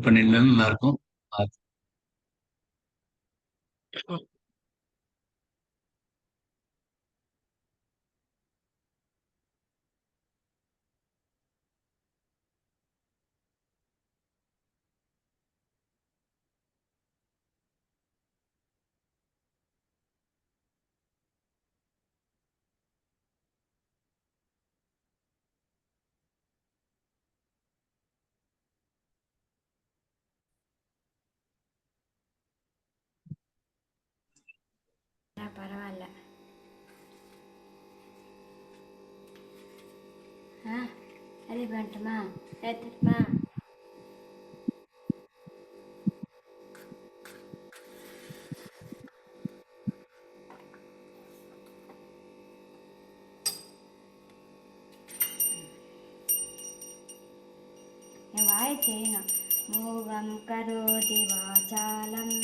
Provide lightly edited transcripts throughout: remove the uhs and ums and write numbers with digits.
பண்ணிருந்தா நல்லா இருக்கும். பரவாயில்ல. ரெடி பண்ணட்டுமா? எடுத்துட்டுமா? என் வாயை செய்யணும். மூகம் கரோதி வாசாலம்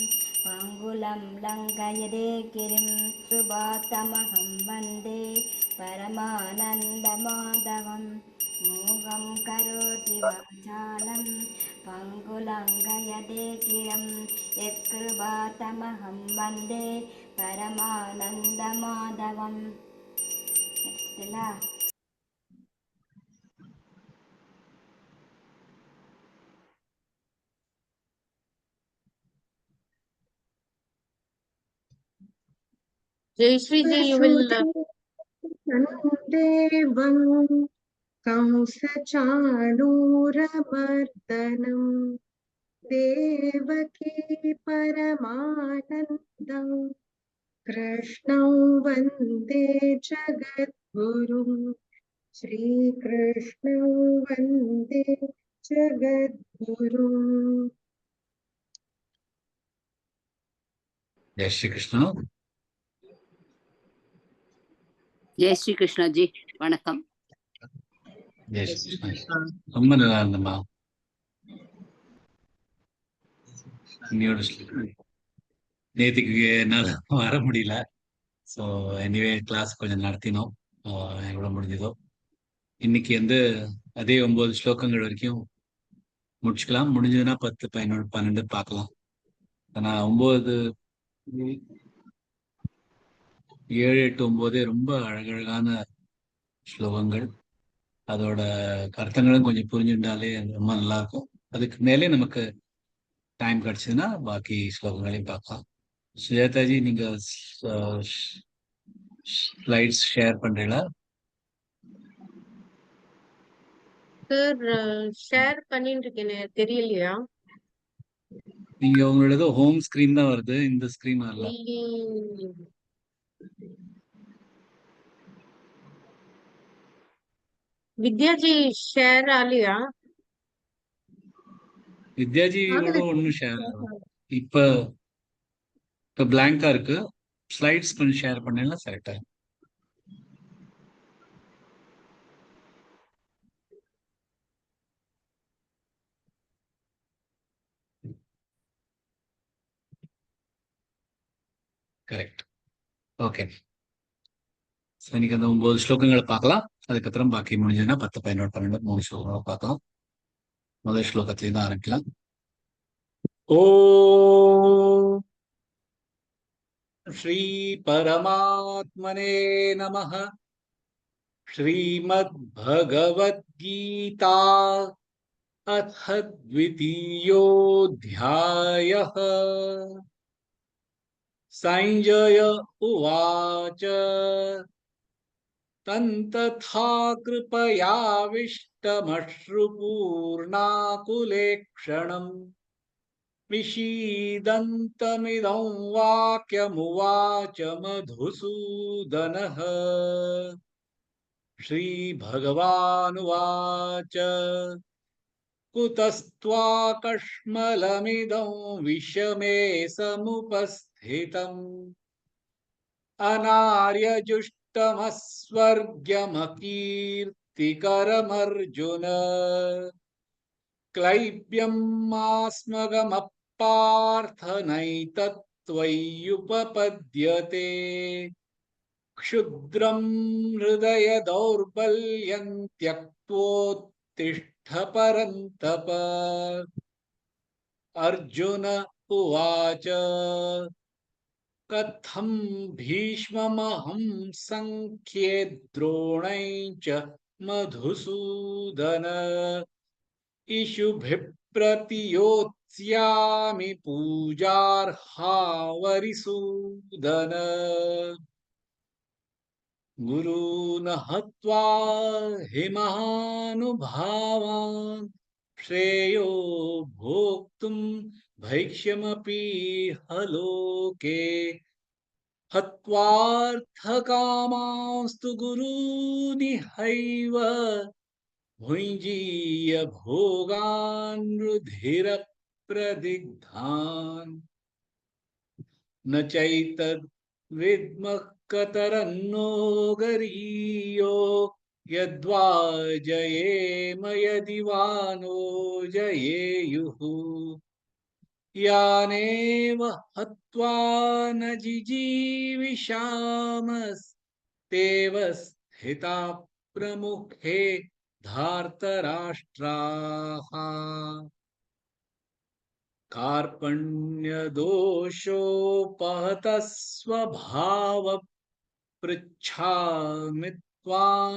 பங்குலம் லங்கயதே கிரிம் சுபாத்தமகம் வந்தே பரமானந்த மாதவம். மூகம் கரோதி வாசாலம் பங்குலங்கயதே கிரம் யத்கிருபாத்தமகம் வந்தே பரமானந்த மாதவம். எடுத்துட்டா? Jayashree ji, you will. देवं कंसचाणूरमर्दनं देवकी परमानन्दं कृष्णं वन्दे जगद्गुरुं श्रीकृष्णं वन्दे जगद्गुरुम्. ஜெய் ஸ்ரீ கிருஷ்ணா. ஜெய் ஸ்ரீ கிருஷ்ணா ஜி, வணக்கம். ஜெய் ஸ்ரீ கிருஷ்ணா. ரொம்ப நல்லா இருந்தம்மா. நேற்றுக்கு என்னால் வர முடியல. ஸோ எனிவே கிளாஸ் கொஞ்சம் நடத்தினோம் எவ்வளோ முடிஞ்சதோ. இன்னைக்கு அதே 9 ஸ்லோகங்கள் வரைக்கும் முடிச்சுக்கலாம். முடிஞ்சதுன்னா 10, 11, 12 பார்க்கலாம். ஆனால் 9, 7, 8, 9 ரொம்ப அழகழகான ஸ்லோகங்கள். அதோட அர்த்தங்களும் கொஞ்சம் புரிஞ்சுட்டாலே ரொம்ப நல்லா இருக்கும். அதுக்கு மேலே நமக்கு டைம் கிடைச்சதுன்னா பாக்கி ஸ்லோகங்களையும் பார்க்கலாம். சுஜாதாஜி, நீங்க ஸ்லைட்ஸ் ஷேர் பண்றீங்களா? சார், ஷேர் பண்ணிட்டு இருக்கேன், தெரியலையா? நீங்க உங்களோட ஹோம் ஸ்கிரீன் தான் வருது, இந்த ஸ்கிரீன் வரல. வித்யாஜி ஷேர் ஆலியா? வித்யாஜியோட ஒன்னும் ஷேர் இப்ப பிளாங்கா இருக்கு. ஸ்லைட்ஸ் கொஞ்சம் ஷேர் பண்ணீங்கன்னா செலக்ட் ஆகும். கரெக்ட். ஓகே. இன்னைக்கு அந்த 9 ஸ்லோகங்களை பார்க்கலாம். அதுக்கப்புறம் பாக்கி முடிஞ்சதுன்னா 10, 11, 12, 3 ஸ்லோகங்களை பார்க்கலாம். முதல் ஸ்லோகத்திலேருந்து ஆரம்பிக்கலாம். ஓம் ஸ்ரீ பரமாத்மனே நமः. श्रीमद्भगवद्गीता अथ द्वितीयोऽध्यायः। संजय उवाच तन्तथा कृपयाविष्टमश्रुपूर्णाकुलेक्षणम् विषीदन्तमिदं वाक्यमुवाच मधुसूदनः। श्रीभगवानुवाच कुतस्त्वाकश्मलमिदं विषमे समुपस्थितम् अनार्यजुष्टमस्वर्ग्यमकीर्तिकरमर्जुन। क्लैब्यमास्मगमपार्थ नैतत्त्वय्युपपद्यते। क्षुद्रं हृदय दौर्बल्यं त्यक्त्वोत्तिष्ठ परन्तप। अर्जुन उवाच कथं भीष्ममहं संख्ये द्रोणै च मधुसूदन इषुभिः प्रतियोत्स्यामि पूजार्हा वरिसूदन गुरून् हत्वा हि महानुभावान् श्रेयो भोक्तुम् भैक्ष्यमपीह लोके हत्वार्थकामांस्तु गुरूनिहैव भुञ्जीय भोगान् रुधिरप्रदिग्धान् न चैतद्विद्मः कतरन्नो गरीयो यद्वा जयेम यदि वा नो जयेयुः यानेव हत्वा न जिजीविषामस्तेव स्थिता प्रमुखे धार्तराष्ट्राः कार्पण्यदोषोपहतः स्वभाव पृच्छामि त्वां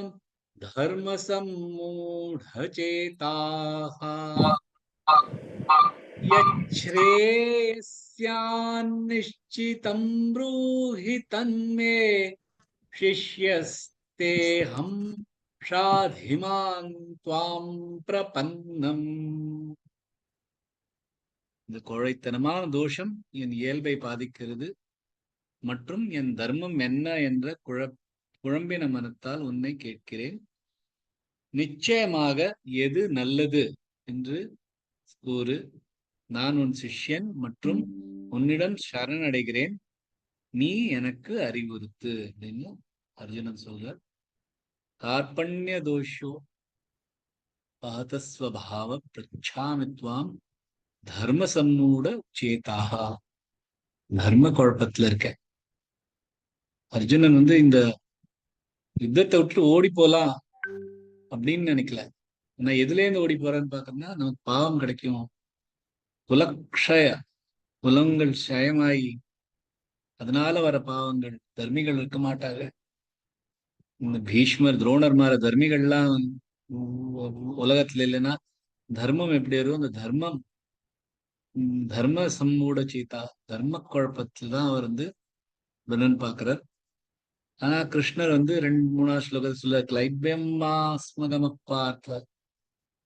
धर्मसम्मूढचेताः यच्छ्रेयस्यान्निश्चितं ब्रूहि तन्मे शिष्यस्तेऽहं ஷாதிமான் துவாம் பிரபன்னம். இந்த கோழைத்தனமான தோஷம் என் இயல்பை பாதிக்கிறது மற்றும் என் தர்மம் என்ன என்ற குழம்பின மனத்தால் உன்னை கேட்கிறேன். நிச்சயமாக எது நல்லது என்று கூறு. நான் உன் சிஷ்யன் மற்றும் உன்னிடம் சரணடைகிறேன். நீ எனக்கு அறிவுறுத்து அப்படின்னு அர்ஜுனன் சொல்றார். கார்பண்ய தோஷோ பாதஸ்வபாவ பிரச்சாமி துவாம் தர்ம சம்மூட சேதாக. தர்ம குழப்பத்துல இருக்க அர்ஜுனன் இந்த யுத்தத்தை விட்டு ஓடி போலாம் அப்படின்னு நினைக்கல. நான் எதுல இருந்து ஓடி போறேன்னு பாக்கறேன்னா நமக்கு பாவம் கிடைக்கும், குலக்ஷய குலங்கள் க்ஷயமாயி அதனால வர பாவங்கள். தர்மிகள் இருக்க மாட்டாங்க. இந்த பீஷ்மர் துரோணர் மாற தர்மிகள்லாம் உலகத்துல இல்லைன்னா தர்மம் எப்படி வரும்? அந்த தர்மம் தர்ம சம்மூட சீதா, தர்ம குழப்பத்துலதான் அவர் பலன் பாக்குறார். ஆனா கிருஷ்ணர் 2-3 ஸ்லோகத்தில் சொல்ல கிளைபியம்மாஸ்மகம பார்த்த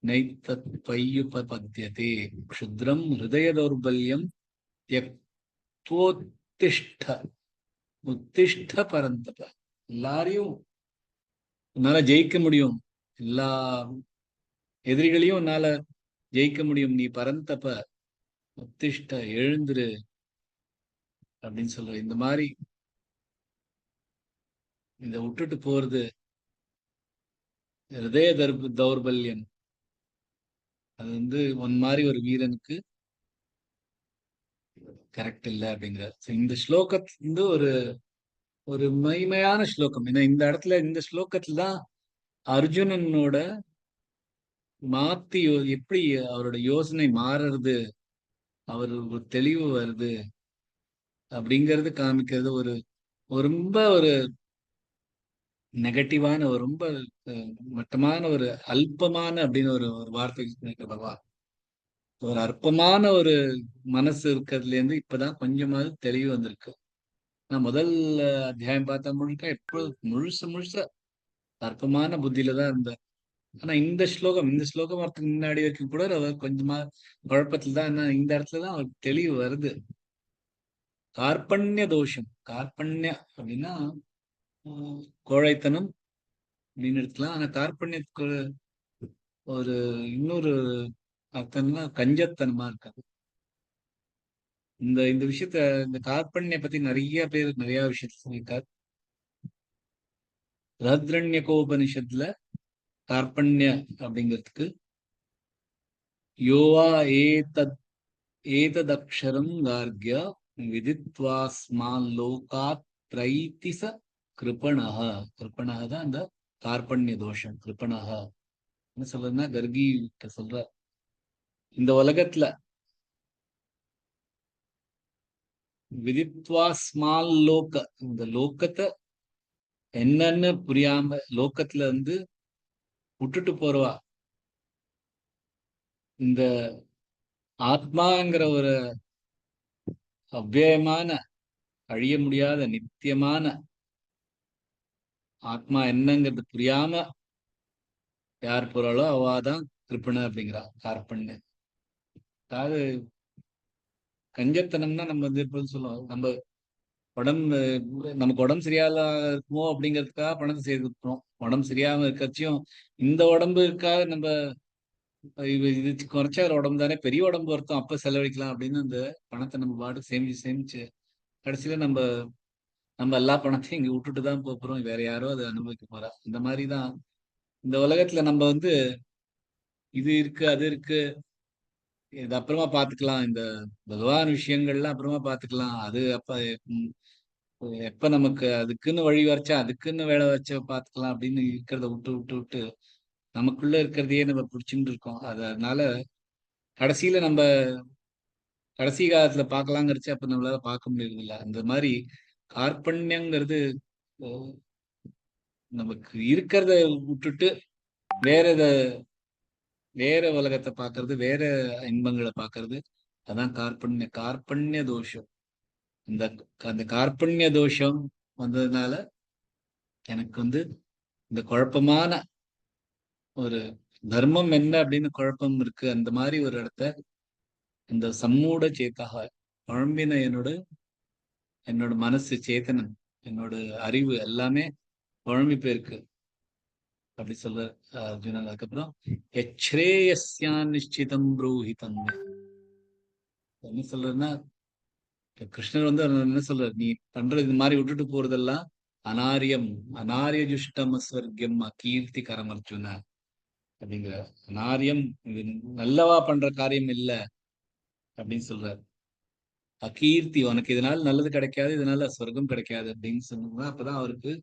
நைத்தத் பையுபத்யதே க்ஷுத்ரம் ஹிருதய தௌர்பல்யம் த்யக்த்வோத்திஷ்ட உத்திஷ்ட பரந்தப. எல்லாரையும் உன்னால ஜெயிக்க முடியும், எல்லா எதிரிகளையும் உன்னால ஜெயிக்க முடியும், நீ பரந்தப உத்திஷ்ட எழுந்துரு அப்படின்னு சொல்ற. இந்த மாதிரி இந்த விட்டுட்டு போறது ஹிருதய தௌர்பல்யம். அது உன் மாதிரி ஒரு வீரனுக்கு கரெக்ட் இல்லை அப்படிங்கிறார். இந்த ஸ்லோகத்துல ஒரு ஒரு மைமையான ஸ்லோகம். ஏன்னா இந்த இடத்துல இந்த ஸ்லோகத்துல தான் அர்ஜுனனோட மாத்தி எப்படி அவரோட யோசனை மாறுறது, அவர் ஒரு தெளிவு வருது அப்படிங்கறது காமிக்கிறது. ஒரு ரொம்ப ஒரு நெகட்டிவான ஒரு ரொம்ப மட்டமான ஒரு அல்பமான அப்படின்னு ஒரு வார்த்தை பகவான். ஒரு அற்பமான ஒரு மனசு இருக்கிறதுல இருந்து இப்பதான் கொஞ்சமாவது தெளிவு வந்திருக்கு. நான் முதல் அத்தியாயம் பார்த்தா முழுக்க எப்பொழுது முழுச அற்பமான புத்தியில தான் இருந்தார். ஆனா இந்த ஸ்லோகம் வரத்துக்கு முன்னாடி வரைக்கும் கூட அவர் கொஞ்சமா குழப்பத்துல தான். இந்த இடத்துலதான் அவருக்கு தெளிவு வருது. கார்பண்ய தோஷம், கார்பண்ய அப்படின்னா கோழைத்தனம் அப்படின்னு எடுத்துக்கலாம். ஆனா கார்பண்யத்துக்கு ஒரு இன்னொரு அர்த்தம்னா கஞ்சத்தனமா இருக்காது. இந்த விஷயத்த இந்த கார்பண்ய பத்தி நிறைய பேர் நிறைய விஷயத்த சொல்லியிருக்காரு. ரத்ரண்யகோபனிஷத்துல கார்பண்ய அப்படிங்கிறதுக்கு யோவா ஏததக்ஷரம் கார்க்ய விதித்வாஸ்மான் லோகாத் பிரைத்திச கிருபணஹ. கிருபணஹ தான் அந்த கார்பண்ய தோஷம். கிருபணஹ என்ன சொல்றதுன்னா கர்கி சொல்ற, இந்த உலகத்துல விதித்வா ஸ்மால் லோக, இந்த லோக்கத்தை என்னன்னு புரியாம லோக்கத்துல வந்து விட்டுட்டு போறவா, இந்த ஆத்மாங்கிற ஒரு அவ்வியமான அழிய முடியாத நித்தியமான ஆத்மா என்னங்கிறது புரியாம யார் போறாளோ அவாதான் கிருப்பண அப்படிங்கிறா. கார்பண்ய, அதாவது கஞ்சத்தனம்னா நம்ம வந்து எப்போதும் சொல்லுவோம், நம்ம உடம்பு, நமக்கு உடம்பு சரியாத இருக்குமோ அப்படிங்கிறதுக்காக பணத்தை சேர்த்துக்கிறோம். உடம்பு சரியாம இருக்கச்சும் இந்த உடம்பு இருக்காது, நம்ம இது குறைச்சா ஒரு உடம்பு தானே, பெரிய உடம்பு வருத்தம் அப்ப செலவழிக்கலாம் அப்படின்னு அந்த பணத்தை நம்ம பாட்டு சேமிச்சு சேமிச்சு கடைசியில நம்ம நம்ம எல்லா பணத்தையும் இங்க விட்டுட்டு தான் போறோம். வேற யாரோ அதை அனுபவிக்க போறா. இந்த மாதிரிதான் இந்த உலகத்துல நம்ம வந்து இது இருக்கு அது இருக்கு, இது அப்புறமா பாத்துக்கலாம், இந்த பகவான் விஷயங்கள்லாம் அப்புறமா பாத்துக்கலாம், அது அப்ப ம், எப்ப நமக்கு அதுக்குன்னு வழி வரைச்சா அதுக்குன்னு வேலை வச்ச பாத்துக்கலாம் அப்படின்னு இருக்கிறத விட்டு விட்டு விட்டு நமக்குள்ள இருக்கிறதையே நம்ம பிடிச்சுட்டு இருக்கோம். அதனால கடைசியில நம்ம கடைசி காலத்துல பார்க்கலாங்கிறச்சு அப்ப நம்மளால பார்க்க முடியறது இல்ல. அந்த மாதிரி கார்பண்யங்கிறது அஹ், நமக்கு இருக்கிறத விட்டுட்டு வேற வேற உலகத்தை பார்க்கிறது, வேற இன்பங்களை பார்க்கிறது. அதான் கார்பண்ய கார்பண்ய தோஷம். இந்த அந்த கார்பண்ய தோஷம் வந்ததுனால எனக்கு வந்து இந்த குழப்பமான ஒரு தர்மம் என்ன அப்படின்னு குழப்பம் இருக்கு. அந்த மாதிரி ஒரு இடத்த இந்த சம்மூட சேத்தாக குழம்பின என்னோட மனசு சேத்தனம், என்னோட அறிவு எல்லாமே குழம்பி போயிருக்கு அப்படி சொல்ற அர்ஜுனன். அதுக்கப்புறம் எச்ரேயஸ்யா நிச்சிதம் புரோஹிதம், என்ன சொல்றதுன்னா கிருஷ்ணர் வந்து என்ன சொல்றாரு, நீ பண்றது இது மாதிரி விட்டுட்டு போறதெல்லாம் அனாரியம், அனாரிய ஜுஷ்டம் ஸ்வர்க்கம் அகீர்த்தி கரம் அர்ஜுன அப்படிங்கிற. அனாரியம், இது நல்லவா பண்ற காரியம் இல்ல அப்படின்னு சொல்றாரு. அகீர்த்தி, உனக்கு இதனால நல்லது கிடைக்காது, இதனால சொர்க்கம் கிடைக்காது அப்படின்னு சொன்னா அப்பதான் அவருக்கு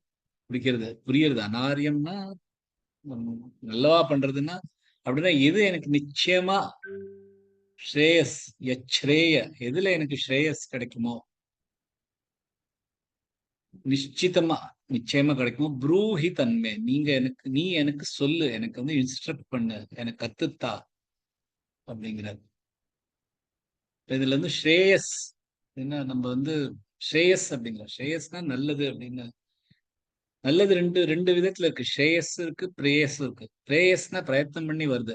புரியுறது. அனாரியம்னா நல்லவா பண்றதுன்னா அப்படின்னா எது எனக்கு நிச்சயமா ஸ்ரேயஸ், எச்ரேய, எதுல எனக்கு ஸ்ரேயஸ் கிடைக்குமோ, நிச்சயமா நிச்சயமா கிடைக்குமோ, ப்ரூஹி தன்மை, நீ எனக்கு சொல்லு, எனக்கு வந்து இன்ஸ்ட்ரக்ட் பண்ணு, எனக்கு கத்துத்தா அப்படிங்கிறார். இதுல இருந்து ஸ்ரேயஸ் என்ன, நம்ம வந்து ஸ்ரேயஸ் அப்படிங்கிற, ஸ்ரேயஸ்னா நல்லது அப்படின்னு. நல்லது ரெண்டு ரெண்டு விதத்துல இருக்கு, ஸ்ரேயஸ் இருக்கு, பிரேயஸ் இருக்கு. பிரேயஸ்னா பிரயத்னம் பண்ணி வருது,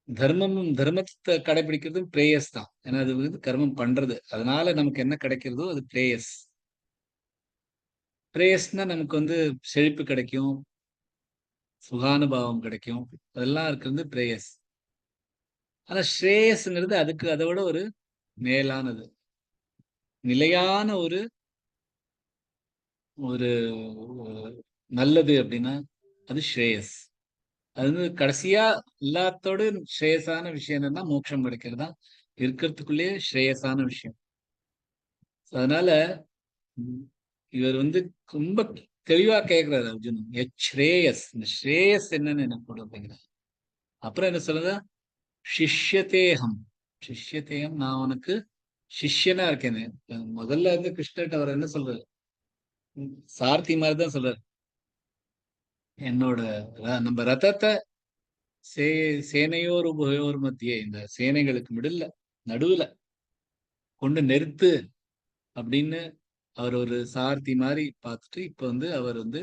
தர்மத்தை கடைபிடிக்கிறதும் பிரேயஸ் தான். ஏன்னா அது வந்து கர்மம் பண்றது, அதனால நமக்கு என்ன கிடைக்கிறதோ அது பிரேயஸ். பிரேயஸ்னா நமக்கு வந்து செழிப்பு கிடைக்கும், சுகானுபாவம் கிடைக்கும், அதெல்லாம் இருக்கிறது பிரேயஸ். ஆனா ஸ்ரேயஸ்ங்கிறது அதுக்கு அதை விட ஒரு மேலானது, நிலையான ஒரு ஒரு நல்லது அப்படின்னா அது ஸ்ரேயஸ். அது வந்து கடைசியா எல்லாத்தோட ஸ்ரேயஸான விஷயம் என்னன்னா மோட்சம் கிடைக்கிறது தான் இருக்கிறதுக்குள்ளேயே ஸ்ரேயஸான விஷயம். அதனால இவர் வந்து ரொம்ப தெளிவா கேட்கிறாரு அர்ஜுனன், ஸ்ரேயஸ், இந்த ஸ்ரேயஸ் என்னன்னு எனக்கு கொடு அப்படிங்கிறார். அப்புறம் என்ன சொல்றது, சிஷ்யதேகம், சிஷ்யதேகம், நான் உனக்கு சிஷ்யனா இருக்கேன். முதல்ல வந்து கிருஷ்ணர்கிட்ட அவர் என்ன சொல்றாரு, சாரதி மாதிரிதான் சொல்றாரு, என்னோட நம்ம ரதத்தை சேனையோர் உபயோர் மத்திய, இந்த சேனைகளுக்கு நடுவுல கொண்டு நிறுத்து அப்படின்னு அவர் ஒரு சாரதி மாதிரி பார்த்துட்டு இப்ப வந்து அவர் வந்து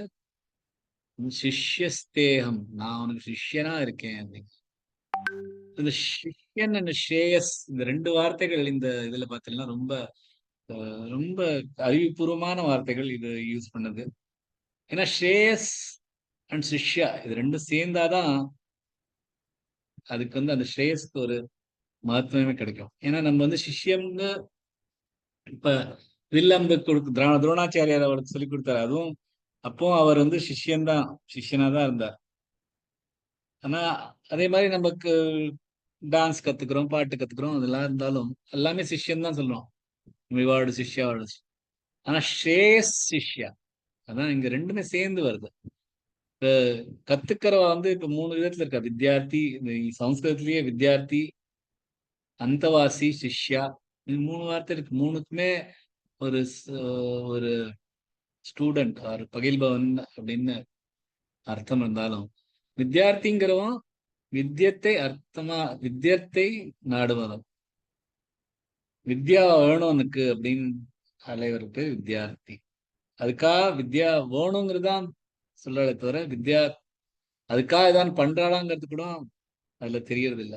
சிஷ்யஸ்தேகம், நான் உனக்கு சிஷ்யனா இருக்கேன் அப்படின்னு. இந்த சிஷ்யன் அண்ட் ஸ்ரேயஸ், இந்த ரெண்டு வார்த்தைகள் இந்த இதுல பாத்தீங்கன்னா ரொம்ப ரொம்ப அறிவுபூர்வமான வார்த்தைகள் இது யூஸ் பண்ணது. ஏன்னா ஸ்ரேயஸ் அண்ட் சிஷ்யா இது ரெண்டும் சேர்ந்தாதான் அதுக்கு வந்து அந்த ஸ்ரேயஸ்க்கு ஒரு மகத்துவமே கிடைக்கும். ஏன்னா நம்ம வந்து சிஷ்யம்னு இப்ப வில்லம்பு துரோணாச்சாரியார் அவருக்கு சொல்லி கொடுத்தாரு, அதுவும் அப்போ அவர் வந்து சிஷ்யனா தான் இருந்தார். ஆனா அதே மாதிரி நமக்கு டான்ஸ் கத்துக்கிறோம், பாட்டு கத்துக்கிறோம், அதெல்லாம் இருந்தாலும் எல்லாமே சிஷ்யன் தான் சொல்றோம், விவாடு சிஷ்யா. ஆனா ஸ்ரேயஸ் சிஷ்யா, அதான் இங்க ரெண்டுமே சேர்ந்து வருது. இப்ப கத்துக்கிறவ வந்து இப்ப மூணு விதத்துல இருக்கா, வித்யார்த்தி, சம்ஸ்கிருதத்திலேயே வித்யார்த்தி, அந்தவாசி, சிஷ்யா, இது 3 வார்த்தை இருக்கு. 3க்குமே ஒரு ஒரு ஸ்டூடெண்ட் ஆர் பகில்பவன் அப்படின்னு அர்த்தம் இருந்தாலும், வித்யார்த்திங்கிறவன் வித்தியத்தை நாடுவதும், வித்யா வேணும் எனக்கு அப்படின்னு அலைவருக்கு வித்யார்த்தி. அதுக்காக வித்யா வேணுங்கிறது தான் சொல்லலை தவிர, வித்யா அதுக்காக ஏதாவது பண்றாளாங்கிறது கூட அதுல தெரியறது இல்ல.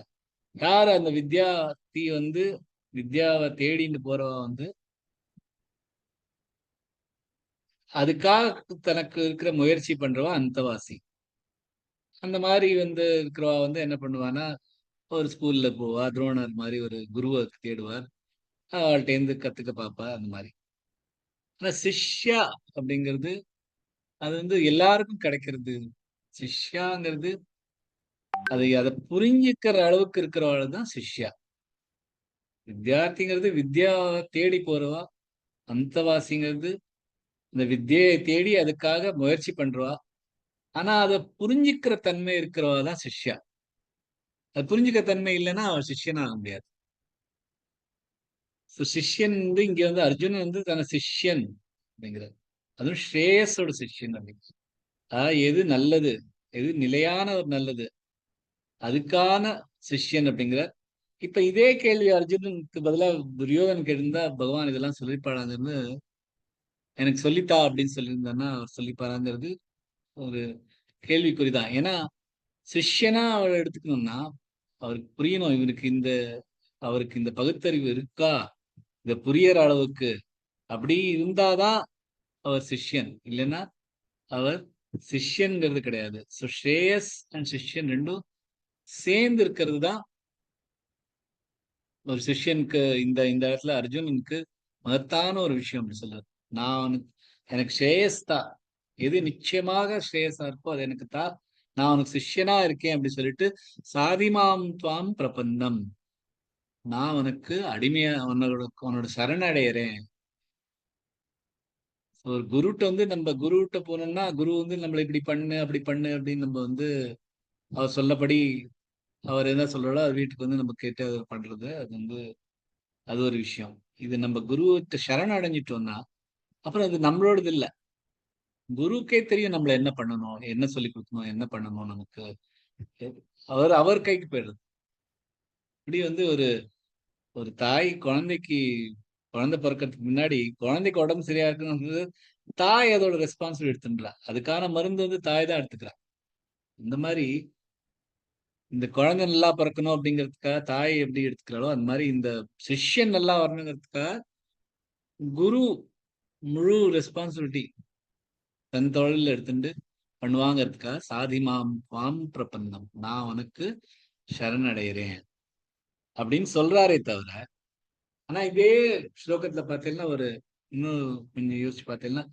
யார் அந்த வித்யார்த்தி வித்யாவை தேடிட்டு போறவ அதுக்காக தனக்கு இருக்கிற முயற்சி பண்றவா அந்தவாசி. அந்த மாதிரி இருக்கிறவா என்ன பண்ணுவான்னா, ஒரு ஸ்கூல்ல போவா, துரோணர் மாதிரி ஒரு குருவை தேடுவார், அவள்கிட்ட இருந்து கத்துக்க பார்ப்பா. அந்த மாதிரி. ஆனா சிஷ்யா அப்படிங்கிறது அது எல்லாருக்கும் கிடைக்கிறது. சிஷ்யாங்கிறது அதை புரிஞ்சுக்கிற அளவுக்கு இருக்கிறவள் தான் சிஷ்யா. வித்யார்த்திங்கிறது வித்யாவை தேடி போறவா, அந்தவாசிங்கிறது இந்த வித்யை தேடி அதுக்காக முயற்சி பண்றவா. ஆனா அதை புரிஞ்சுக்கிற தன்மை இருக்கிறவா தான் சிஷ்யா. அது புரிஞ்சுக்கிற தன்மை இல்லைன்னா அவன் சிஷ்யன் ஆக முடியாது. சிஷ்யன் இங்க அர்ஜுனன் தன சிஷ்யன் அப்படிங்கிறார். அதுவும் ஸ்ரேயஸோட சிஷ்யன் அப்படிங்கிறது. எது நல்லது, எது நிலையான ஒரு நல்லது, அதுக்கான சிஷ்யன் அப்படிங்கிறார். இப்ப இதே கேள்வி அர்ஜுனனுக்கு பதிலா துரியோதனுக்கு இருந்தா பகவான் இதெல்லாம் சொல்லிப்பாடாங்கிறது எனக்கு சொல்லித்தா அப்படின்னு சொல்லியிருந்தாருன்னா அவர் சொல்லிப்பாராங்கிறது ஒரு கேள்விக்குறிதான். ஏன்னா சிஷ்யனா அவளை எடுத்துக்கணும்னா அவருக்கு புரியணும், அவருக்கு இந்த பகுத்தறிவு இருக்கா, இத புரியற அளவுக்கு. அப்படி இருந்தாதான் அவர் சிஷ்யன், இல்லைன்னா அவர் சிஷ்யன்கிறது கிடையாது. ஸ்ரேயஸ் அண்ட் சிஷ்யன் ரெண்டும் சேர்ந்து இருக்கிறது தான் ஒரு சிஷ்யனுக்கு. இந்த இந்த இடத்துல அர்ஜுனனுக்கு மகத்தான ஒரு விஷயம் அப்படி சொல்றாரு. எனக்கு ஸ்ரேயஸ் தான், எது நிச்சயமாக ஸ்ரேயஸா இருக்கோ அது எனக்கு தான், நான் உனக்கு சிஷ்யனா இருக்கேன் அப்படி சொல்லிட்டு, சாதிமாம் துவாம் பிரபந்தம், நான் உனக்கு அடிமையா உன்னோட சரணடைகிறேன். ஒரு குருட்ட நம்ம குருட்ட போனோம்னா குரு நம்மளை இப்படி பண்ணு அப்படி பண்ணு அப்படின்னு நம்ம அவர் சொல்லபடி அவர் என்ன சொல்றாரோ அது வீட்டுக்கு நம்ம கேட்டு அதை பண்றது, அது ஒரு விஷயம். இது நம்ம குருவிட்ட சரண் அடைஞ்சிட்டோம்னா அப்புறம் அது நம்மளோடது இல்ல. குருக்கே தெரியும் நம்மள என்ன பண்ணணும், என்ன சொல்லி கொடுக்கணும், என்ன பண்ணணும். நமக்கு அவர் கைக்கு போயிடுறது. இப்படி ஒரு ஒரு தாய் குழந்தை பிறக்கிறதுக்கு முன்னாடி குழந்தைக்கு உடம்பு சரியா இருக்குன்னு தாய் அதோட ரெஸ்பான்சிபிலிட்டி எடுத்துன்றா. அதுக்கான மருந்து தாய் தான் எடுத்துக்கிறா. இந்த மாதிரி இந்த குழந்தை நல்லா பிறக்கணும் அப்படிங்கிறதுக்காக தாய் எப்படி எடுத்துக்கிறாளோ அந்த மாதிரி இந்த சிஷ்யன் நல்லா வரணுங்கிறதுக்காக குரு முழு ரெஸ்பான்சிபிலிட்டி தன் தொழில் எடுத்துட்டு பண்ணுவாங்கிறதுக்காக சாதிமாம் பிரபந்தம், நான் உனக்கு சரணடைகிறேன் அப்படின்னு சொல்றாரே தவிர. ஆனா இதே ஸ்லோகத்துல பார்த்தீங்கன்னா இன்னும் கொஞ்சம் யோசிச்சு பார்த்தீங்கன்னா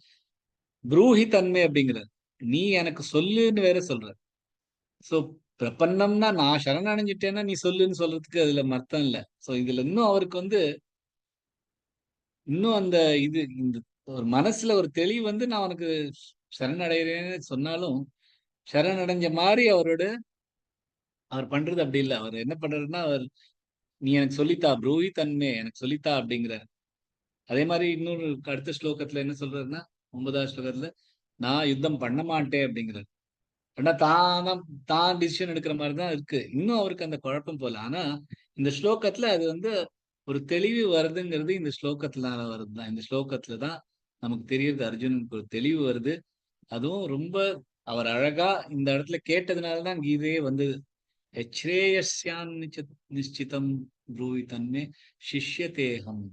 புரூஹி தன்மை அப்படிங்கிறார். நீ எனக்கு சொல்லுன்னு வேற சொல்ற. சோ பிரபன்னம்னா நான் சரணடைஞ்சிட்டேன்னா நீ சொல்லுன்னு சொல்றதுக்கு அதுல அர்த்தம் இல்ல. சோ இதுல இன்னும் அவருக்கு இன்னும் அந்த இந்த ஒரு மனசுல ஒரு தெளிவு நான் உனக்கு சரணடைகிறேன்னு சொன்னாலும் சரணடைஞ்ச மாதிரி அவர் பண்றது அப்படி இல்லை. அவர் என்ன பண்றாருன்னா நீ எனக்கு சொல்லித்தா, புரூஹி தன்மை எனக்கு சொல்லித்தா அப்படிங்கிறார். அதே மாதிரி இன்னொரு அடுத்த ஸ்லோகத்துல என்ன சொல்றாருன்னா 9வது ஸ்லோகத்துல நான் யுத்தம் பண்ண மாட்டேன் அப்படிங்கிறார். ஆனா தான் டிசிஷன் எடுக்கிற மாதிரிதான் இருக்கு. இன்னும் அவருக்கு அந்த குழப்பம் போல. ஆனா இந்த ஸ்லோகத்துல அது ஒரு தெளிவு வருதுங்கிறது இந்த ஸ்லோகத்தினால வருதுதான். இந்த ஸ்லோகத்துலதான் நமக்கு தெரியுது அர்ஜுனனுக்கு ஒரு தெளிவு வருது. அதுவும் ரொம்ப அவர் அழகா இந்த இடத்துல கேட்டதுனாலதான் கீதையே ஸ்ரேயஸ்யான் நிச்சிதம் ப்ரூவி தன்மே சிஷ்யதேகம்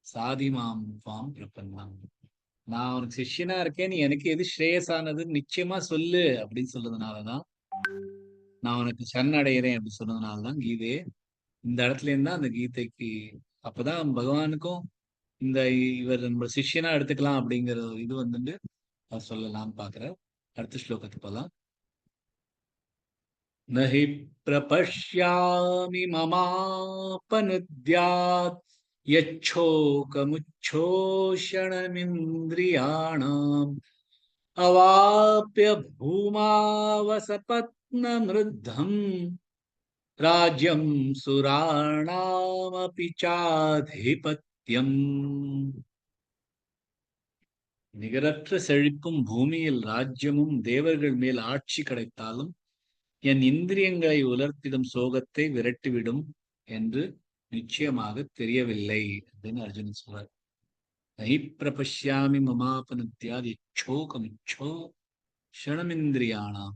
சாதிமாம் துவாம் பிரபன்னாம். நான் உனக்கு சிஷ்யனா இருக்கேன், நீ எனக்கு எது ஸ்ரேயஸானது நிச்சயமா சொல்லு அப்படின்னு சொல்றதுனாலதான், நான் உனக்கு சரணடைகிறேன் அப்படின்னு சொன்னதுனாலதான் கீதையே இந்த இடத்துல இருந்தா அந்த கீதைக்கு அப்பதான் பகவானுக்கும் இவர் நம்ம சிஷ்யனா எடுத்துக்கலாம் அப்படிங்கிற இது சொல்லலாம்னு பாக்குற. அடுத்த ஸ்லோகத்துக்கு போலாம். நஹி பிரபஷ்யாமி மமாபனுத்யாத் யச்சோகமுச்சோஷணமிந்திரியாணாம் அவாப்ய பூமாவசபத்னமிருத்தம் ராஜ்யம் சுராணாமபி சாதிபத்யம். நிகரற்ற செழிப்பும் பூமியில் ராஜ்யமும் தேவர்கள் மேல் ஆட்சி கிடைத்தாலும் என் இந்திரியங்களை உலர்த்திடும் சோகத்தை விரட்டிவிடும் என்று நிச்சயமாக தெரியவில்லை அப்படின்னு அர்ஜுனன் சொல்றார். நஹி பிரபஷ்யாமி மமாபனுத்யாத் இச்சோகமிச்சோ க்ஷணமிந்திரியானாம்.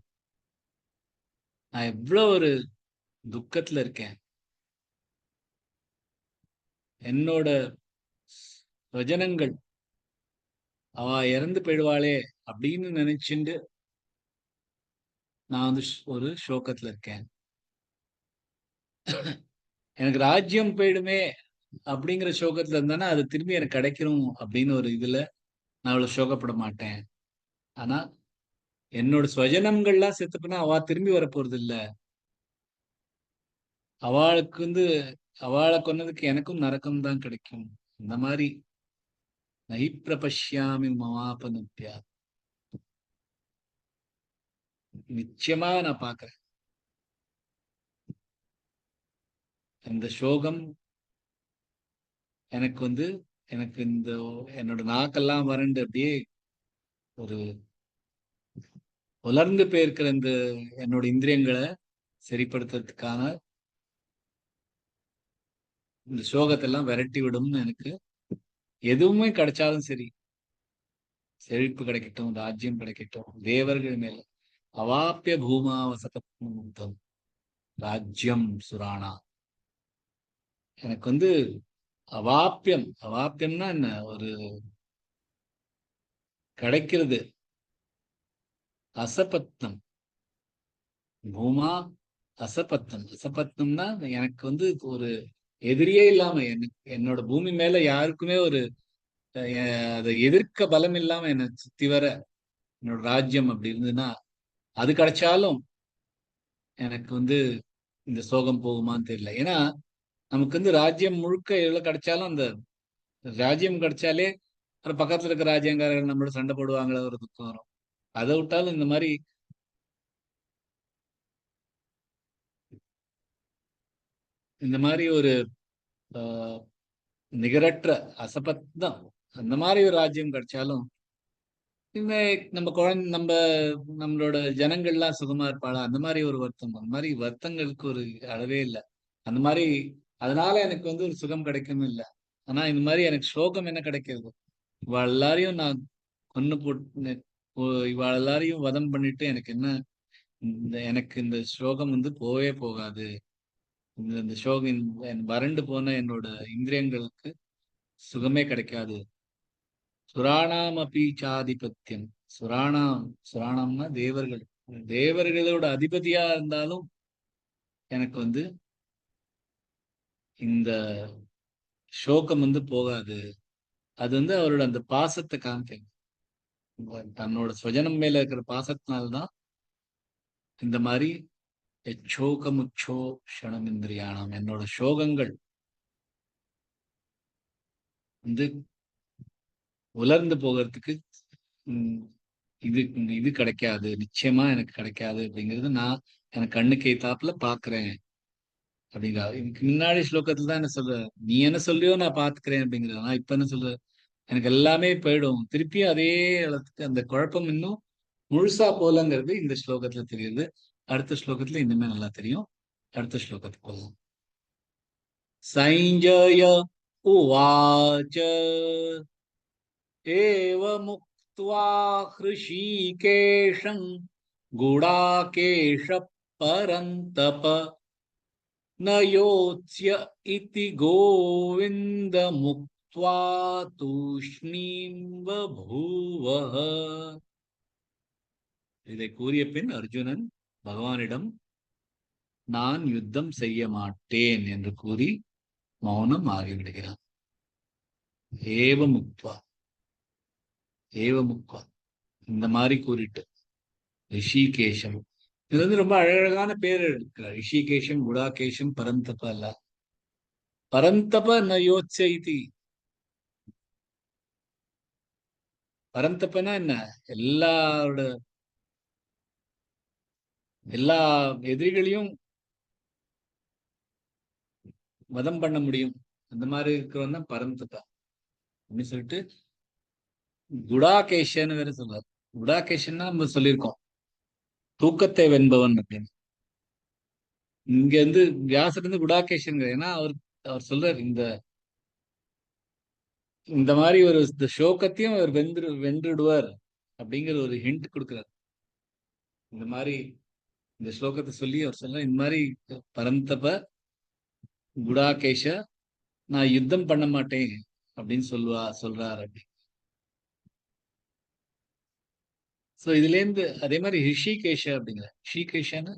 நான் எவ்வளவு ஒரு துக்கத்துல இருக்கேன். என்னோட வஜனங்கள் அவ இறந்து போயிடுவாளே அப்படின்னு நினைச்சுண்டு நான் வந்து ஒரு சோகத்துல இருக்கேன். எனக்கு ராஜ்யம் போயிடுமே அப்படிங்கிற சோகத்துல இருந்தானா அது திரும்பி எனக்கு கிடைக்கணும் அப்படின்னு ஒரு இதுல நான் அவ்வளவு சோகப்பட மாட்டேன். ஆனா என்னோட ஸ்வஜனங்கள்லாம் செத்துப்போனா அவ திரும்பி வர போறது இல்ல. அவளுக்கு வந்து அவளை கொன்னதுக்கு எனக்கும் நரக்கம் தான் கிடைக்கும். இந்த மாதிரி நஹி பிரபஷ்யாமி மமாபனுத்யா, நிச்சயமா நான் பாக்குறேன். இந்த சோகம் எனக்கு வந்து எனக்கு இந்த என்னோட நாக்கெல்லாம் வறண்டு அப்படியே ஒரு உலர்ந்து போயிருக்கிற இந்த என்னோட இந்திரியங்களை சரிப்படுத்துறதுக்கான இந்த சோகத்தை எல்லாம் விரட்டி விடும்னு எனக்கு எதுவுமே கிடைச்சாலும் சரி, செழிப்பு கிடைக்கட்டும், ராஜ்யம் கிடைக்கட்டும், தேவர்கள் மேல அவாப்பிய பூமா வசதம் ராஜ்யம் சுராணா. எனக்கு வந்து அவாப்பியம், அவாப்பியம்னா என்ன, ஒரு கிடைக்கிறது. அசபத்னம் பூமா அசபத்தம். அசபத்தம்னா எனக்கு வந்து ஒரு எதிரியே இல்லாம எனக்கு என்னோட பூமி மேல யாருக்குமே ஒரு அதை எதிர்க்க பலம் இல்லாம என்னை சுத்தி வர என்னோட ராஜ்யம் அப்படி இருந்ததுன்னா அது கிடைச்சாலும் எனக்கு வந்து இந்த சோகம் போகுமான்னு தெரியல. ஏன்னா நமக்கு வந்து ராஜ்யம் முழுக்க எவ்வளவு கிடைச்சாலும் அந்த ராஜ்யம் கிடைச்சாலே அப்புறம் பக்கத்துல இருக்க ராஜ்யங்காரர்கள் நம்மளோட சண்டை போடுவாங்கள ஒரு துக்கம் வரும். அதை விட்டாலும் இந்த மாதிரி ஒரு நிகரற்ற அசபத்தம் அந்த மாதிரி ஒரு ராஜ்யம் கிடைச்சாலும் இந்த நம்ம குழந்தை நம்மளோட ஜனங்கள்லாம் சுகமா இருப்பாளா அந்த மாதிரி ஒரு வருத்தம். அந்த மாதிரி வருத்தங்களுக்கு ஒரு அளவே இல்லை. அந்த மாதிரி அதனால எனக்கு வந்து ஒரு சுகம் கிடைக்கணும் இல்லை. ஆனா இந்த மாதிரி எனக்கு சோகம் என்ன கிடைக்கிறது? இவாள் எல்லாரையும் நான் கொன்னு போட்டு இவாள் எல்லாரையும் வதம் பண்ணிட்டு எனக்கு என்ன எனக்கு இந்த சோகம் வந்து போவே போகாது. இந்த சோகம் வறண்டு போன என்னோட இந்திரியங்களுக்கு சுகமே கிடைக்காது. சுராணாம் அப்பி சாதிபத்தியம். சுராணம்னா தேவர்கள். தேவர்களோட அதிபதியா இருந்தாலும் எனக்கு வந்து இந்த சோகம் வந்து போகாது. அது வந்து அவரோட அந்த பாசத்தை காமிக்க, தன்னோட சுவஜனம் மேல இருக்கிற பாசத்தினால்தான் இந்த மாதிரி எச்சோகமுச்சோ க்ஷணமிந்திரியானம் என்னோட சோகங்கள் வந்து உலர்ந்து போகிறதுக்கு இது இது கிடைக்காது, நிச்சயமா எனக்கு கிடைக்காது அப்படிங்கிறது நான் எனக்கு கண்ணுக்கு எய்த்தாப்புல பாக்குறேன் அப்படிங்கிறா. இதுக்கு முன்னாடி ஸ்லோகத்துல தான் என்ன சொல்ற, நீ என்ன சொல்றியோ நான் பாத்துக்கிறேன் அப்படிங்கிறது. ஆனா இப்ப என்ன சொல்ற, எனக்கு எல்லாமே போயிடும், திருப்பியும் அதே இடத்துக்கு அந்த குழப்பம் இன்னும் முழுசா போலங்கிறது இந்த ஸ்லோகத்துல தெரியுது. அடுத்த ஸ்லோகத்துல இன்னுமே நல்லா தெரியும். அடுத்த ஸ்லோகத்துக்கு போகலாம். சைஞ்சய உவாச்ச ஏவமுக்த்வா ஹ்ருஷீகேஷம் குடாகேஷ பரந்தப ந யோத்ஸ்ய இதி கோவிந்த முக்த்வா தூஷ்ணீம் பபூவஹ. இதை கூறிய பின் அர்ஜுனன் பகவானிடம் நான் யுத்தம் செய்ய மாட்டேன் என்று கூறி மௌனம் ஆகிவிடுகிறான். ஏவமுக்த்வா ஏவமுக்த்வா இந்த மாதிரி கூறிட்டு ரிஷிகேஷம். இது வந்து ரொம்ப அழகான பேர் இருக்கிறார். ரிஷிகேஷம், குடாகேஷம், பரந்தப அல்ல. பரந்தப ந யோத்ஸைதி. பரந்தபனா என்ன, எல்லா எதிரிகளையும் வதம் பண்ண முடியும். அந்த மாதிரி இருக்கிறவன் தான் பரந்தபா அப்படின்னு சொல்லிட்டு குடாகேஷன்னு வேற சொல்றாரு. குடாகேஷன்னா நம்ம சொல்லியிருக்கோம், தூக்கத்தை வென்பவன் அப்படின்னு. இங்க இருந்து வியாசர் இருந்து குடாகேஷன், ஏன்னா அவர் அவர் சொல்றாரு இந்த இந்த மாதிரி ஒரு இந்த சோகத்தையும் அவர் வென்றுடுவார் அப்படிங்கிற ஒரு ஹிண்ட் கொடுக்குறாரு. இந்த மாதிரி இந்த ஸ்லோகத்தை சொல்லி அவர் சொல்ற இந்த மாதிரி பரந்தப குடாகேஷ நான் யுத்தம் பண்ண மாட்டேன் அப்படின்னு சொல்றாரு அப்படி. சோ இதுல இருந்து அதே மாதிரி ரிஷிகேஷ அப்படிங்கிற ரிஷிகேஷன்னு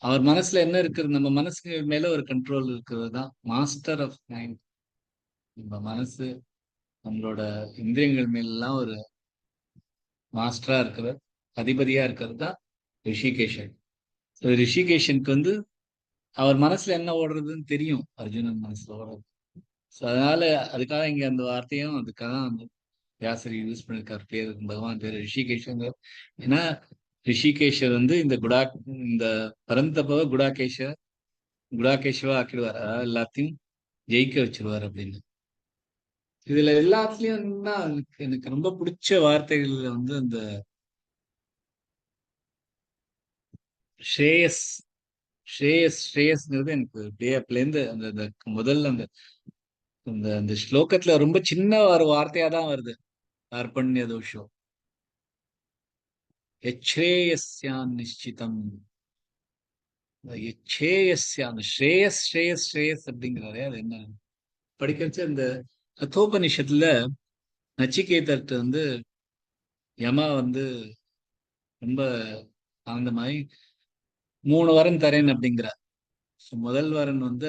அவர் மனசுல என்ன இருக்குது, நம்ம மனசுக்கு மேல ஒரு கண்ட்ரோல் இருக்கிறது தான் மாஸ்டர் ஆஃப் மைண்ட். நம்ம மனசு நம்மளோட இந்திரியங்கள் மேலாம் ஒரு மாஸ்டரா இருக்கிற அதிபதியா இருக்கிறது தான் ரிஷிகேஷன். ரிஷிகேஷனுக்கு வந்து அவர் மனசுல என்ன ஓடுறதுன்னு தெரியும், அர்ஜுனன் மனசுல ஓடுறது. ஸோ அதனால அதுக்காக இங்க அந்த வார்த்தையும் அதுக்காக அந்த வியாசர் யூஸ் பண்ணிருக்காரு பேர், பகவான் பேர் ரிஷிகேஷங்க. ஏன்னா ரிஷிகேஷர் வந்து இந்த பரந்தபவ குடாகேஷவா ஆக்கிடுவார், அதாவது எல்லாத்தையும் ஜெயிக்க வச்சிருவார் அப்படின்னு. இதுல எல்லாத்துலயும் எனக்கு ரொம்ப பிடிச்ச வார்த்தைகள்ல வந்து அந்த ஸ்ரேயஸ் ஸ்ரேயஸ்ங்கிறது எனக்கு இருந்து அந்த முதல்ல அந்த அந்த அந்த ஸ்லோகத்துல ரொம்ப சின்ன ஒரு வார்த்தையா தான் வருது. கார்பண்ய தோஷம் யச்ரேயஸ்யான் நிச்சிதம், யச்சேயஸ்யான் ஸ்ரேயஸ் ஸ்ரேயஸ் ஸ்ரேயஸ் அப்படிங்கிறாரே அது என்ன படிக்கிறச்சு அந்த கதோபனிஷத்துல நச்சிகேதர்கிட்ட வந்து யமா வந்து ரொம்ப ஆனந்தமாய் 3 வரம் தரேன் அப்படிங்கிறார். முதல் வரன் வந்து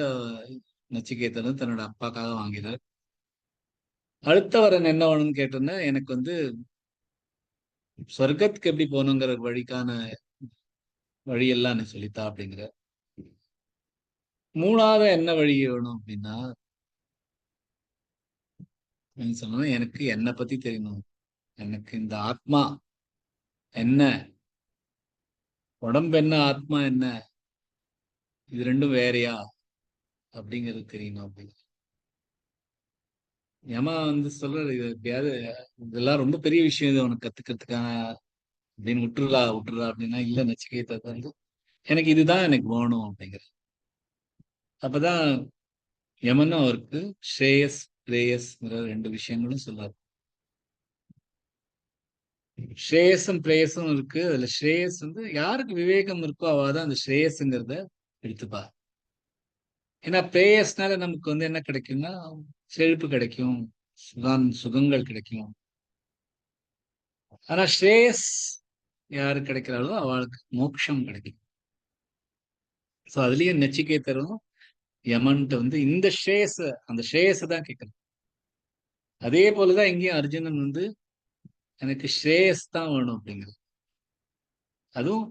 நச்சிகேதர் வந்து தன்னோட அப்பாக்காக வாங்கிறார். அடுத்த வரன் என்ன வேணும்னு கேட்டோன்னா, எனக்கு வந்து சொர்க்கத்துக்கு எப்படி போகணுங்கிற வழிக்கான வழியெல்லாம் எனக்கு சொல்லித்தா அப்படிங்கிற. 3வது என்ன வழி வேணும் அப்படின்னா சொன்னா, எனக்கு என்னை பத்தி தெரியணும், எனக்கு இந்த ஆத்மா என்ன, உடம்பு என்ன, ஆத்மா என்ன, இது ரெண்டும் வேறையா அப்படிங்கிறது தெரியணும் அப்படின்னு. யமா வந்து சொல்றாரு, இது எப்படியாவது இதெல்லாம் ரொம்ப பெரிய விஷயம், இது உனக்கு கத்துக்கிறதுக்கான அப்படின்னு விட்டுறா அப்படின்னா, இல்ல நச்சிகேதர் வந்து எனக்கு இதுதான் எனக்கு வேணும் அப்படிங்கிற. அப்பதான் யமனும் அவருக்கு ஸ்ரேயஸ் பிரேயஸ்ங்கிற 2 விஷயங்களும் சொல்றாரு. ஸ்ரேயஸும் பிரேயஸும் இருக்கு. அதுல ஸ்ரேயஸ் வந்து யாருக்கு விவேகம் இருக்கோ அவதான் அந்த ஸ்ரேயஸுங்கிறத எடுத்துப்பா. ஏன்னா பிரேயஸ்னால நமக்கு வந்து என்ன கிடைக்கும்னா செழிப்பு கிடைக்கும், சுகங்கள் கிடைக்கும். ஆனா ஸ்ரேயஸ் யாரு கிடைக்கிறாளோ அவளுக்கு மோட்சம் கிடைக்கும். சோ அதுலயும் நச்சிகேதரும் யமன்ட்டு வந்து இந்த அந்த ஸ்ரேயஸ தான் கேட்கணும். அதே போலதான் இங்கேயும் அர்ஜுனன் வந்து எனக்கு ஸ்ரேயஸ் தான் வேணும் அப்படிங்கிறது. அதுவும்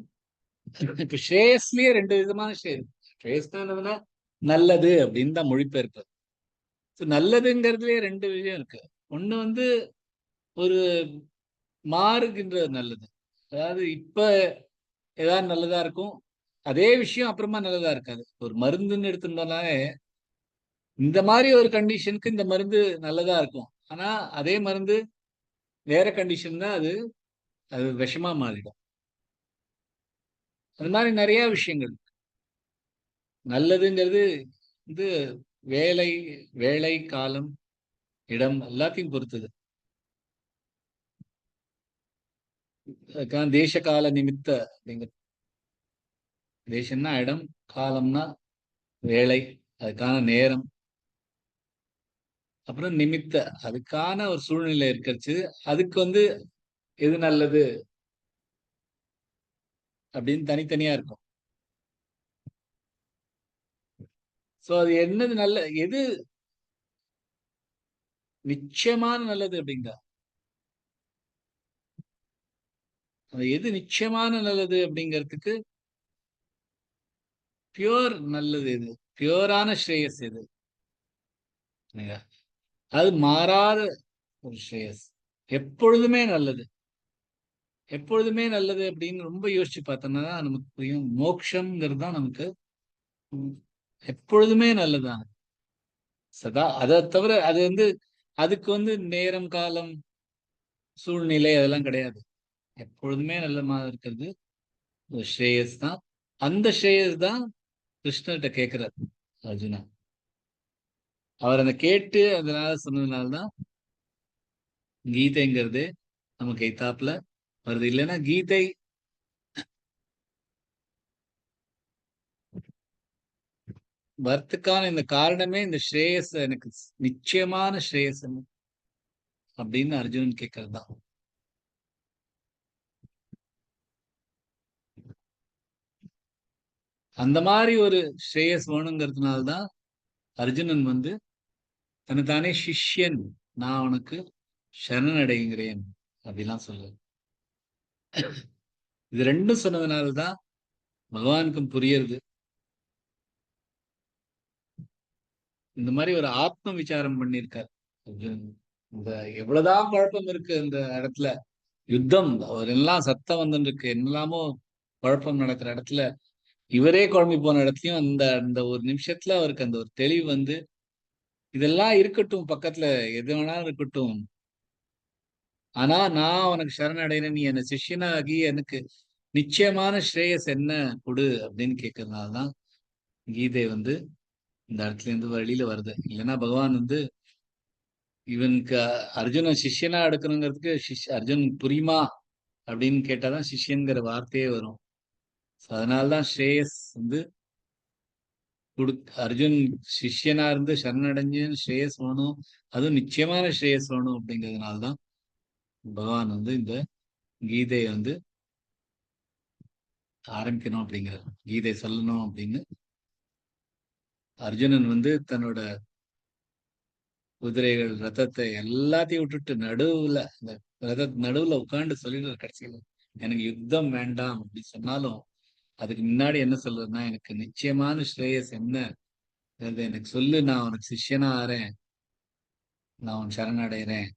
இப்ப ஸ்ரேயஸ்லயே 2 விதமான ஸ்ரேயஸ் தான் நல்லது அப்படின்னு தான் மொழிபெயர்ப்பு. நல்லதுங்கிறதுலயே 2 விஷயம் இருக்கு. ஒண்ணு வந்து ஒரு மாறுகின்ற நல்லது, அதாவது இப்ப ஏதாவது நல்லதா இருக்கும், அதே விஷயம் அப்புறமா நல்லதா இருக்காது. ஒரு மருந்துன்னு எடுத்துட்டோம்னாலே இந்த மாதிரி ஒரு கண்டிஷனுக்கு இந்த மருந்து நல்லதா இருக்கும், ஆனா அதே மருந்து வேற கண்டிஷன் தான் அது அது விஷமா மாறிடும். அது மாதிரி நிறைய விஷயங்கள். நல்லதுங்கிறது வந்து வேலை வேலை காலம் இடம் எல்லாத்தையும் பொறுத்தது. அதுக்கான தேச கால நிமித்த அப்படிங்கிற, தேசம்னா இடம், காலம்னா வேலை, அதுக்கான நேரம், அப்புறம் நிமித்த அதுக்கான ஒரு சூழ்நிலை இருக்கிறச்சு. அதுக்கு வந்து எது நல்லது அப்படின்னு தனித்தனியா இருக்கும். சோ அது என்னது நல்ல, எது நிச்சயமான நல்லது அப்படிங்களா, எது நிச்சயமான நல்லது அப்படிங்கிறதுக்கு பியோர் நல்லது எது, பியோரான ஸ்ரேயஸ் எது, அது மாறாத ஒரு ஸ்ரேயஸ், எப்பொழுதுமே நல்லது. எப்பொழுதுமே நல்லது அப்படின்னு ரொம்ப யோசிச்சு பார்த்தோம்னா நமக்கு புரியும். மோட்சம்ங்கிறது தான் நமக்கு எப்பொழுதுமே நல்லதுதான். சதா அதை தவிர அது அதுக்கு நேரம் காலம் சூழ்நிலை அதெல்லாம் கிடையாது. எப்பொழுதுமே நல்லமா இருக்கிறது ஒரு ஸ்ரேயஸ் தான். அந்த ஸ்ரேயஸ் தான் கிருஷ்ணர்கிட்ட கேட்கிறார் அர்ஜுனா. அவர் அந்த கேட்டு அதனால சொன்னதுனால்தான் கீதைங்கிறது நமக்கு எய்தாப்புல வருது. இல்லைன்னா கீதை வரத்துக்கான இந்த காரணமே இந்த ஸ்ரேயஸ், எனக்கு நிச்சயமான ஸ்ரேயஸ் அப்படின்னு அர்ஜுனன் கேட்கறது தான். அந்த மாதிரி ஒரு ஸ்ரேயஸ் வேணுங்கிறதுனால்தான் அர்ஜுனன் தன்னைத்தானே சிஷ்யன், நான் உனக்கு சரணடைகிறேன் அப்படிலாம் சொல்லுது. இது ரெண்டும் சொன்னதுனாலதான் பகவானுக்கும் புரியுறது. இந்த மாதிரி ஒரு ஆத்ம விசாரம் பண்ணியிருக்கார் அர்ஜுனன். இந்த எவ்வளவுதான் குழப்பம் இருக்கு இந்த இடத்துல, யுத்தம் அவர் எல்லாம் சத்தம் வந்துருக்கு, என்னெல்லாமோ குழப்பம் நடக்கிற இடத்துல, இவரே குழம்பி போன இடத்துலயும் அந்த அந்த ஒரு நிமிஷத்துல அவருக்கு அந்த ஒரு தெளிவு இதெல்லாம் இருக்கட்டும், பக்கத்துல எது வேணாலும் இருக்கட்டும், ஆனா நான் உனக்கு சரணடைறேன், நீ என்ன சிஷ்யனாகி எனக்கு நிச்சயமான ஸ்ரேயஸ் என்ன கொடு அப்படின்னு கேட்கறதுனாலதான் கீதை இந்த இடத்துல இருந்து வெளியில வருது. இல்லைன்னா பகவான் இவனுக்கு அர்ஜுனன் சிஷ்யனா எடுக்கணுங்கிறதுக்கு அர்ஜுன் புரியுமா அப்படின்னு கேட்டாதான் சிஷ்யன்கிற வார்த்தையே வரும். அதனாலதான் ஸ்ரேயஸ் அர்ஜுன் சிஷ்யனா இருந்து சரணடைஞ்சு ஸ்ரேயஸ் வேணும், அதுவும் நிச்சயமான ஸ்ரேயஸ் வேணும் அப்படிங்கிறதுனாலதான் பகவான் இந்த கீதையை ஆரம்பிக்கணும் அப்படிங்கிறார். கீதை சொல்லணும் அப்படின்னு அர்ஜுனன் தன்னோட குதிரைகள் ரதத்தை எல்லாத்தையும் விட்டுட்டு நடுவுல இந்த நடுவுல உட்கார்ந்து சொல்லிடுற கடைசியில எனக்கு யுத்தம் வேண்டாம் அப்படி சொன்னாலும் அதுக்கு முன்னாடி என்ன சொல்றதுன்னா, எனக்கு நிச்சயமான ஸ்ரேயஸ் என்ன எனக்கு சொல்லு, நான் உனக்கு சிஷ்யனா ஆறேன், நான் உன் சரணடைறேன்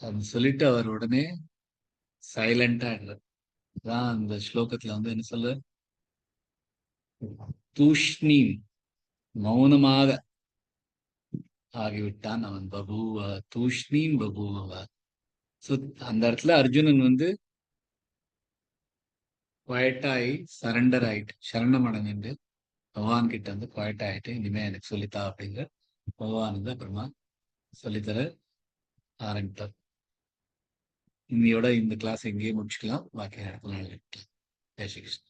அப்படின்னு சொல்லிட்டு அவர் உடனே சைலண்டா ஆயிடுறார். அதான் அந்த ஸ்லோகத்துல என்ன சொல்ற, தூஷ்ணி மௌனமாக ஆகிவிட்டான் அவன். பபூவ தூஷ்ணீம் பபூவ. சோ அந்த இடத்துல அர்ஜுனன் குவாய்ட்டாயி சரண்டர் ஆயிட்டு, சரணம் அடைஞ்சிட்டு பகவான் கிட்ட குவாய்ட் ஆயிட்டு, இனிமே எனக்கு சொல்லித்தா அப்படிங்கிற பகவான் அப்புறமா சொல்லித்தர ஆரம்பித்தார். இன்னையோட இந்த கிளாஸ் எங்கேயே முடிச்சுக்கலாம், பாக்கி இடத்துல ஜெய் ஸ்ரீ கிருஷ்ணன்.